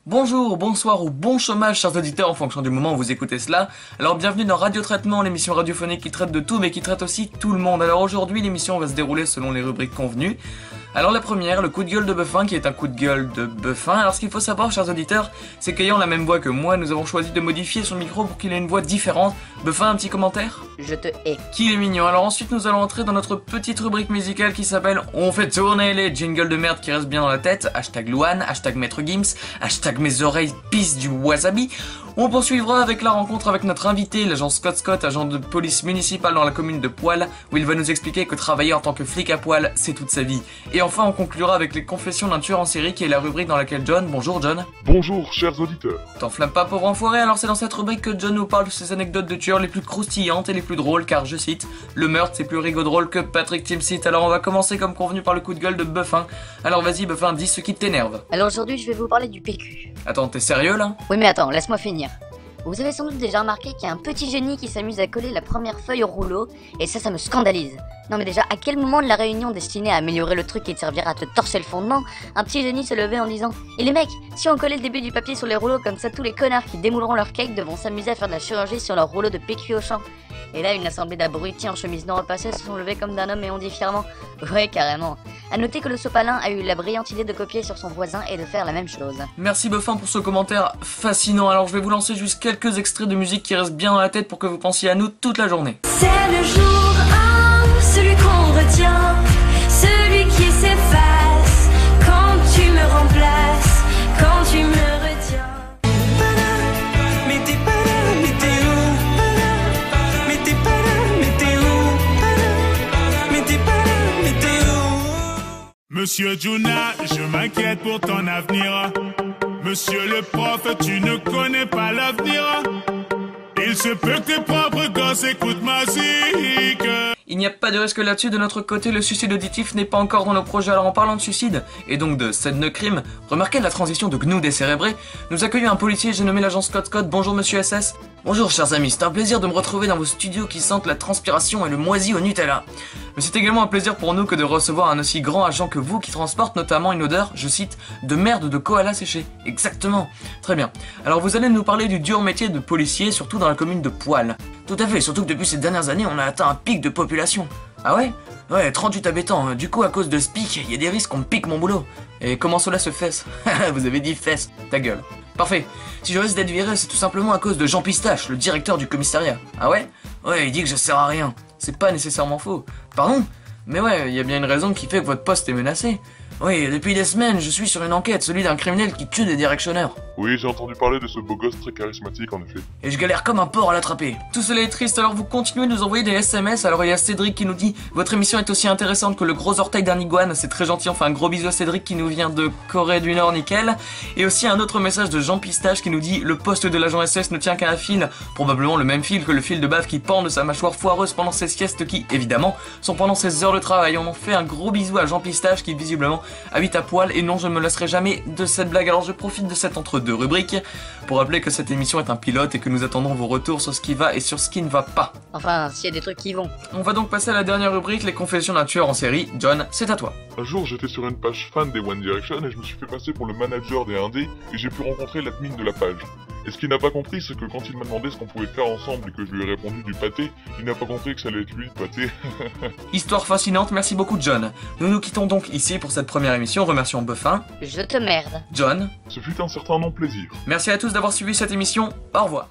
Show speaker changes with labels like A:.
A: Bonjour, bonsoir ou bon chômage chers auditeurs en fonction du moment où vous écoutez cela. Alors bienvenue dans Radio Traitement, l'émission radiophonique qui traite de tout mais qui traite aussi tout le monde. Alors aujourd'hui l'émission va se dérouler selon les rubriques convenues. Alors la première, le coup de gueule de Buffin qui est un coup de gueule de Buffin. Alors ce qu'il faut savoir chers auditeurs, c'est qu'ayant la même voix que moi, nous avons choisi de modifier son micro pour qu'il ait une voix différente. Buffin, un petit commentaire ?
B: Je te hais.
A: Qu'il est mignon. Alors ensuite nous allons entrer dans notre petite rubrique musicale qui s'appelle On fait tourner les jingles de merde qui restent bien dans la tête. Hashtag Louane, hashtag Maître Gims, hashtag mes oreilles pissent du wasabi. On poursuivra avec la rencontre avec notre invité, l'agent Scott, agent de police municipale dans la commune de Poil, où il va nous expliquer que travailler en tant que flic à poil, c'est toute sa vie. Et enfin, on conclura avec les confessions d'un tueur en série, qui est la rubrique dans laquelle John, bonjour John.
C: Bonjour, chers auditeurs.
A: T'enflamme pas pauvre enfoiré, alors c'est dans cette rubrique que John nous parle de ses anecdotes de tueurs les plus croustillantes et les plus drôles, car je cite, le meurtre c'est plus rigolo drôle que Patrick Timsit. Alors on va commencer comme convenu par le coup de gueule de Buffin. Alors vas-y Buffin, dis ce qui t'énerve.
B: Alors aujourd'hui, je vais vous parler du PQ.
A: Attends, t'es sérieux là?
B: Oui, mais attends, laisse-moi finir. Vous avez sans doute déjà remarqué qu'il y a un petit génie qui s'amuse à coller la première feuille au rouleau, et ça me scandalise. Non mais déjà, à quel moment de la réunion destinée à améliorer le truc et te servira à te torcher le fondement, un petit génie se levait en disant « Et les mecs, si on collait le début du papier sur les rouleaux, comme ça tous les connards qui démouleront leur cake devront s'amuser à faire de la chirurgie sur leur rouleau de PQ au champ. » Et là, une assemblée d'abrutis en chemise non repassée se sont levés comme d'un homme et ont dit fièrement « Ouais, carrément !» A noter que le sopalin a eu la brillante idée de copier sur son voisin et de faire la même chose.
A: Merci Buffin pour ce commentaire fascinant. Alors je vais vous lancer juste quelques extraits de musique qui restent bien dans la tête pour que vous pensiez à nous toute la journée.
D: C'est le jour 1, celui qu'on retient, celui qui s'efface quand tu me remplaces, quand tu me retiens. Mais t'es pas là, mais t'es où? Mais t'es pas là, mais t'es où? Mais t'es pas là, mais t'es où?
E: Monsieur Juna, je m'inquiète pour ton avenir. Monsieur le prof, tu ne connais pas l'avenir. Il se peut que tes propres gosses écoutent ma musique.
A: Il n'y a pas de risque là-dessus, de notre côté, le suicide auditif n'est pas encore dans nos projets. Alors en parlant de suicide, et donc de scène de crime, remarquez la transition de GNU décérébré. Nous accueillons un policier, j'ai nommé l'agent Scott. Bonjour monsieur SS. Bonjour chers amis, c'est un plaisir de me retrouver dans vos studios qui sentent la transpiration et le moisi au Nutella. Mais c'est également un plaisir pour nous que de recevoir un aussi grand agent que vous qui transporte notamment une odeur, je cite, de merde de koala séché. Exactement. Très bien. Alors vous allez nous parler du dur métier de policier, surtout dans la commune de Poil. Tout à fait, surtout que depuis ces dernières années, on a atteint un pic de population. Ah ouais? Ouais, 38 habitants. Du coup, à cause de ce pic, il y a des risques qu'on me pique mon boulot. Et comment cela se fait? Vous avez dit fesses. Ta gueule. Parfait. Si je risque d'être viré, c'est tout simplement à cause de Jean Pistache, le directeur du commissariat. Ah ouais? Ouais, il dit que je sers à rien. C'est pas nécessairement faux. Pardon? Mais ouais, il y a bien une raison qui fait que votre poste est menacé. Oui, depuis des semaines, je suis sur une enquête, celui d'un criminel qui tue des directionneurs.
C: Oui, j'ai entendu parler de ce beau gosse très charismatique en effet.
A: Et je galère comme un porc à l'attraper. Tout cela est triste, alors vous continuez de nous envoyer des SMS. Alors il y a Cédric qui nous dit « Votre émission est aussi intéressante que le gros orteil d'un iguane ». C'est très gentil, enfin un gros bisou à Cédric qui nous vient de Corée du Nord, nickel. Et aussi un autre message de Jean Pistache qui nous dit « Le poste de l'agent SS ne tient qu'à un fil ». Probablement le même fil que le fil de bave qui pend de sa mâchoire foireuse pendant ses siestes qui, évidemment, sont pendant ses heures de travail. On en fait un gros bisou à Jean Pistache qui visiblement habite à Poil. Et non, je ne me lasserai jamais de cette blague. Alors je profite de cette entre-deux rubrique pour rappeler que cette émission est un pilote et que nous attendons vos retours sur ce qui va et sur ce qui ne va pas.
B: Enfin, s'il y a des trucs qui vont.
A: On va donc passer à la dernière rubrique, les confessions d'un tueur en série. John, c'est à toi.
C: Un jour, j'étais sur une page fan des One Direction et je me suis fait passer pour le manager des indés et j'ai pu rencontrer l'admin de la page. Et ce qu'il n'a pas compris, c'est que quand il m'a demandé ce qu'on pouvait faire ensemble et que je lui ai répondu du pâté, il n'a pas compris que ça allait être lui, le pâté.
A: Histoire fascinante, merci beaucoup John. Nous nous quittons donc ici pour cette première émission, remercions Buffin.
B: Je te merde.
A: John.
C: Ce fut un certain non-plaisir.
A: Merci à tous d'avoir suivi cette émission, au revoir.